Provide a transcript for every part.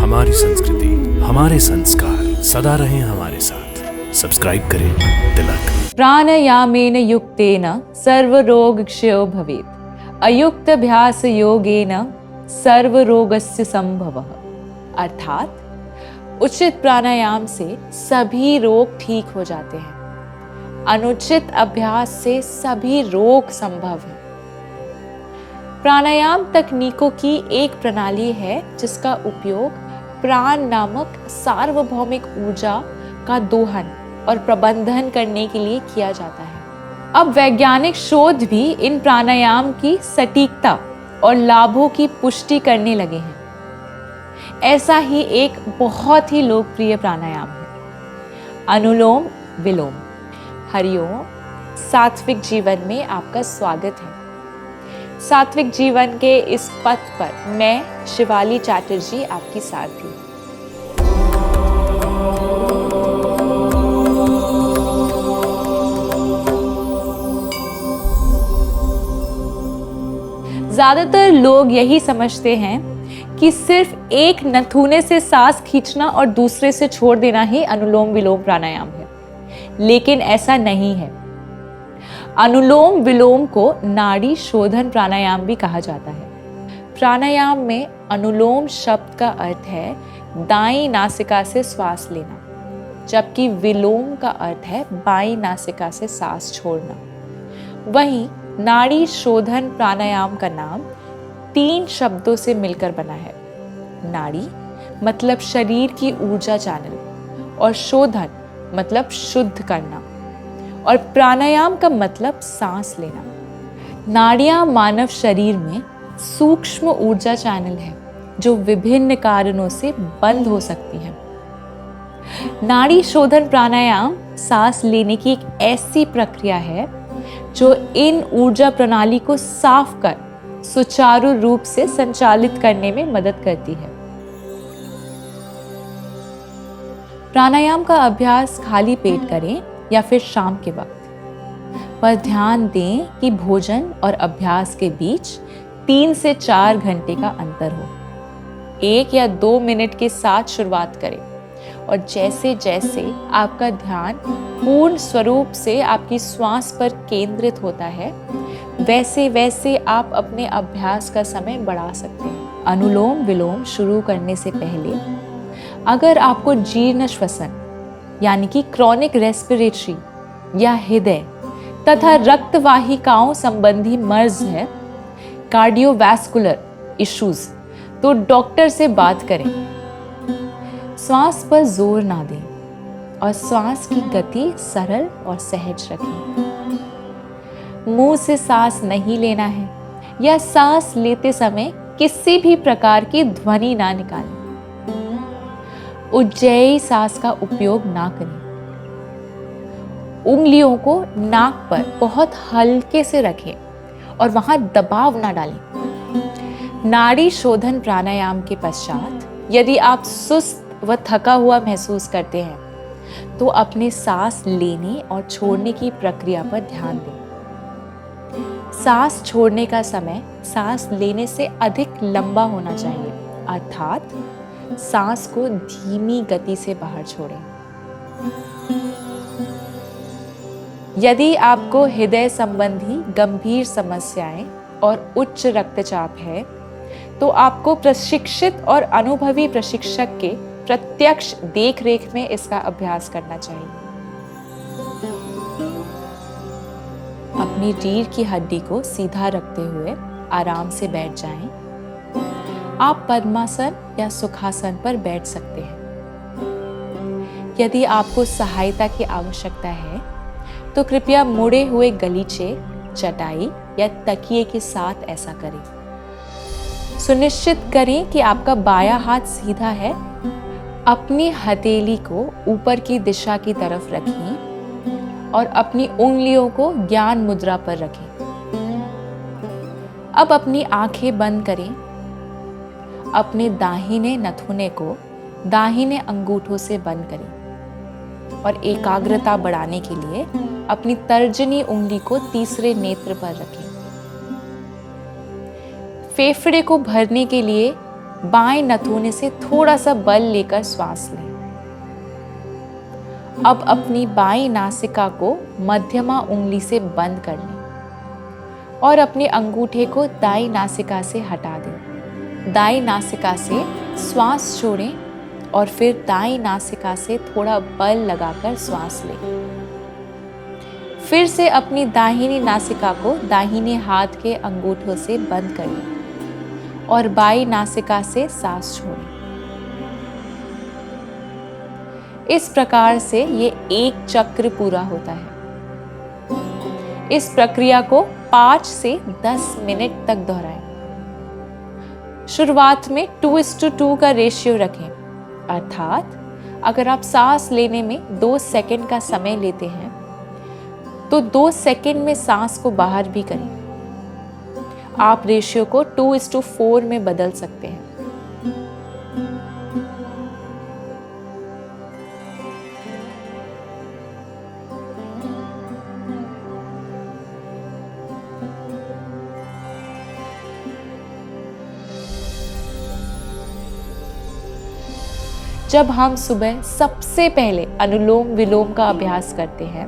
हमारी संस्कृति, हमारे संस्कार सदा रहें हमारे साथ। सब्सक्राइब करें तिलक। प्राणायामेन युक्तेन सर्वरोगक्षयो भवेत्। अयुक्ताभ्यास योगेन सर्वरोगस्य संभवः। अर्थात उचित प्राणायाम से सभी रोग ठीक हो जाते हैं। अनुचित अभ्यास से सभी रोग संभव है। प्राणायाम तकनीकों की एक प्रणाली है जिसका उपयोग प्राण नामक सार्वभौमिक ऊर्जा का दोहन और प्रबंधन करने के लिए किया जाता है। अब वैज्ञानिक शोध भी इन प्राणायाम की सटीकता और लाभों की पुष्टि करने लगे हैं। ऐसा ही एक बहुत ही लोकप्रिय प्राणायाम है अनुलोम विलोम। हरिओम, सात्विक जीवन में आपका स्वागत है। सात्विक जीवन के इस पथ पर मैं शिवाली चैटर्जी आपकी सारथी। ज्यादातर लोग यही समझते हैं कि सिर्फ एक नथुने से सांस खींचना और दूसरे से छोड़ देना ही अनुलोम विलोम प्राणायाम है, लेकिन ऐसा नहीं है। अनुलोम विलोम को नाड़ी शोधन प्राणायाम भी कहा जाता है। प्राणायाम में अनुलोम शब्द का अर्थ है दाईं नासिका से श्वास लेना, जबकि विलोम का अर्थ है बाईं नासिका से सांस छोड़ना। वहीं नाड़ी शोधन प्राणायाम का नाम 3 शब्दों से मिलकर बना है। नाड़ी मतलब शरीर की ऊर्जा चैनल, और शोधन मतलब शुद्ध करना, और प्राणायाम का मतलब सांस लेना। नाड़ियां मानव शरीर में सूक्ष्म ऊर्जा चैनल है जो विभिन्न कारणों से बंद हो सकती हैं। नाड़ी शोधन प्राणायाम सांस लेने की एक ऐसी प्रक्रिया है जो इन ऊर्जा प्रणाली को साफ कर सुचारू रूप से संचालित करने में मदद करती है। प्राणायाम का अभ्यास खाली पेट करें या फिर शाम के वक्त, पर ध्यान दें कि भोजन और अभ्यास के बीच 3 से 4 घंटे का अंतर हो। 1 या 2 मिनट के साथ शुरुआत करें, और जैसे जैसे आपका ध्यान पूर्ण स्वरूप से आपकी श्वास पर केंद्रित होता है, वैसे वैसे आप अपने अभ्यास का समय बढ़ा सकते हैं। अनुलोम विलोम शुरू करने से पहले अगर आपको जीर्ण श्वसन यानी कि क्रॉनिक रेस्पिरेटरी या हृदय तथा रक्त वाहिकाओं संबंधी मर्ज है, कार्डियोवैस्कुलर इश्यूज, तो डॉक्टर से बात करें। श्वास पर जोर ना दें और श्वास की गति सरल और सहज रखें। मुंह से सांस नहीं लेना है, या सांस लेते समय किसी भी प्रकार की ध्वनि ना निकालें। उज्जयी सांस का उपयोग ना करें। उंगलियों को नाक पर बहुत हल्के से रखें और वहां दबाव ना डालें। नाड़ी शोधन प्राणायाम के पश्चात यदि आप सुस्त व थका हुआ महसूस करते हैं तो अपने सांस लेने और छोड़ने की प्रक्रिया पर ध्यान दें। सांस छोड़ने का समय सांस लेने से अधिक लंबा होना चाहिए, अर्थात सांस को धीमी गति से बाहर छोड़ें। यदि आपको हृदय संबंधी गंभीर समस्याएं और उच्च रक्तचाप है, तो आपको प्रशिक्षित और अनुभवी प्रशिक्षक के प्रत्यक्ष देखरेख में इसका अभ्यास करना चाहिए। अपनी रीढ़ की हड्डी को सीधा रखते हुए आराम से बैठ जाएं। आप पद्मासन या सुखासन पर बैठ सकते हैं। यदि आपको सहायता की आवश्यकता है तो कृपया मुड़े हुए गलीचे, चटाई या तकिए के साथ ऐसा करें। सुनिश्चित करें कि आपका बायां हाथ सीधा है। अपनी हथेली को ऊपर की दिशा की तरफ रखें और अपनी उंगलियों को ज्ञान मुद्रा पर रखें। अब अपनी आंखें बंद करें। अपने दाहिने नथुने को दाहिने अंगूठों से बंद करें और एकाग्रता बढ़ाने के लिए अपनी तर्जनी उंगली को तीसरे नेत्र पर रखें। फेफड़े को भरने के लिए बाएं नथुने से थोड़ा सा बल लेकर श्वास लें। अब अपनी बाईं नासिका को मध्यमा उंगली से बंद कर लें और अपने अंगूठे को दाईं नासिका से हटा दें। दाईं नासिका से श्वास छोड़ें और फिर दाईं नासिका से थोड़ा बल लगाकर श्वास लें। फिर से अपनी दाहिनी नासिका को दाहिने हाथ के अंगूठों से बंद कर लें और बाईं नासिका से सांस छोड़ें। इस प्रकार से ये एक चक्र पूरा होता है। इस प्रक्रिया को 5 से 10 मिनट तक दोहराएं। शुरुआत में 2:2 का रेशियो रखें, अर्थात अगर आप सांस लेने में 2 सेकंड का समय लेते हैं तो 2 सेकंड में सांस को बाहर भी करें। आप रेशियो को 2:4 में बदल सकते हैं। जब हम सुबह सबसे पहले अनुलोम विलोम का अभ्यास करते हैं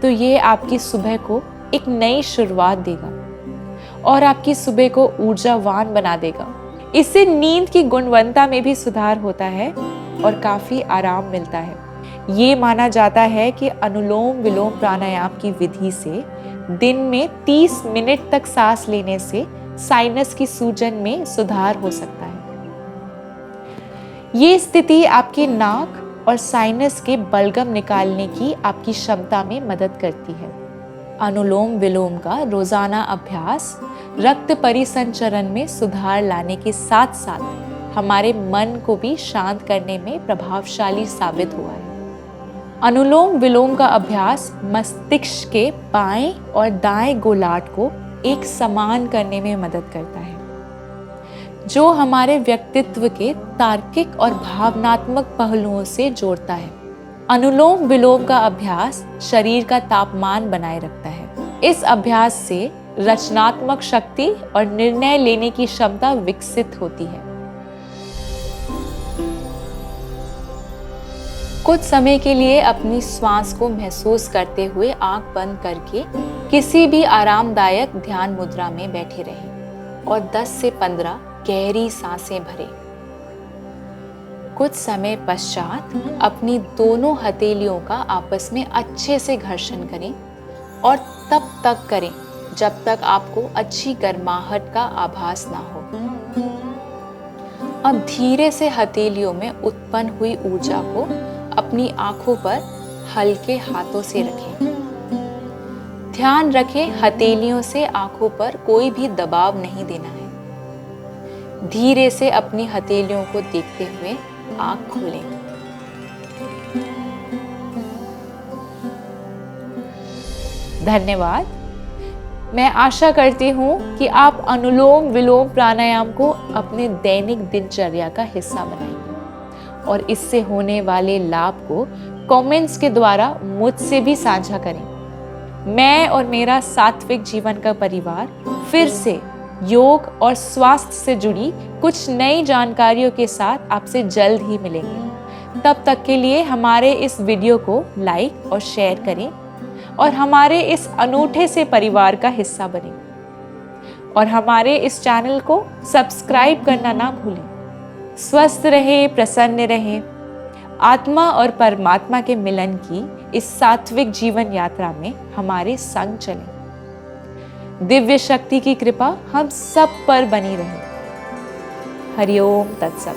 तो ये आपकी सुबह को एक नई शुरुआत देगा और आपकी सुबह को ऊर्जावान बना देगा। इससे नींद की गुणवत्ता में भी सुधार होता है और काफ़ी आराम मिलता है। ये माना जाता है कि अनुलोम विलोम प्राणायाम की विधि से दिन में 30 मिनट तक सांस लेने से साइनस की सूजन में सुधार हो सकता है। ये स्थिति आपके नाक और साइनस के बलगम निकालने की आपकी क्षमता में मदद करती है। अनुलोम विलोम का रोजाना अभ्यास रक्त परिसंचरण में सुधार लाने के साथ साथ हमारे मन को भी शांत करने में प्रभावशाली साबित हुआ है। अनुलोम विलोम का अभ्यास मस्तिष्क के बाएं और दाएं गोलार्ध को एक समान करने में मदद करता है, जो हमारे व्यक्तित्व के तार्किक और भावनात्मक पहलुओं से जोड़ता है। अनुलोम विलोम का अभ्यास शरीर का तापमान बनाए रखता है। इस अभ्यास से रचनात्मक शक्ति और निर्णय लेने की क्षमता विकसित होती है। कुछ समय के लिए अपनी श्वास को महसूस करते हुए आंख बंद करके किसी भी आरामदायक ध्यान मुद्रा में बैठे रहें और 10 से 15 गहरी सांसें भरें। कुछ समय पश्चात अपनी दोनों हथेलियों का आपस में अच्छे से घर्षण करें और तब तक करें जब तक आपको अच्छी गर्माहट का आभास ना हो। अब धीरे से हथेलियों में उत्पन्न हुई ऊर्जा को अपनी आंखों पर हल्के हाथों से रखें। ध्यान रखें, हथेलियों से आंखों पर कोई भी दबाव नहीं देना है। धीरे से अपनी हथेलियों को देखते हुए आंख खोलें। धन्यवाद। मैं आशा करती हूँ कि आप अनुलोम विलोम प्राणायाम को अपने दैनिक दिनचर्या का हिस्सा बनाएंगे और इससे होने वाले लाभ को कमेंट्स के द्वारा मुझसे भी साझा करें। मैं और मेरा सात्विक जीवन का परिवार फिर से योग और स्वास्थ्य से जुड़ी कुछ नई जानकारियों के साथ आपसे जल्द ही मिलेंगे। तब तक के लिए हमारे इस वीडियो को लाइक और शेयर करें और हमारे इस अनूठे से परिवार का हिस्सा बनें और हमारे इस चैनल को सब्सक्राइब करना ना भूलें। स्वस्थ रहें, प्रसन्न रहें, आत्मा और परमात्मा के मिलन की इस सात्विक जीवन यात्रा में हमारे संग चलें। दिव्य शक्ति की कृपा हम सब पर बनी रहे। हरिओम तत्सत।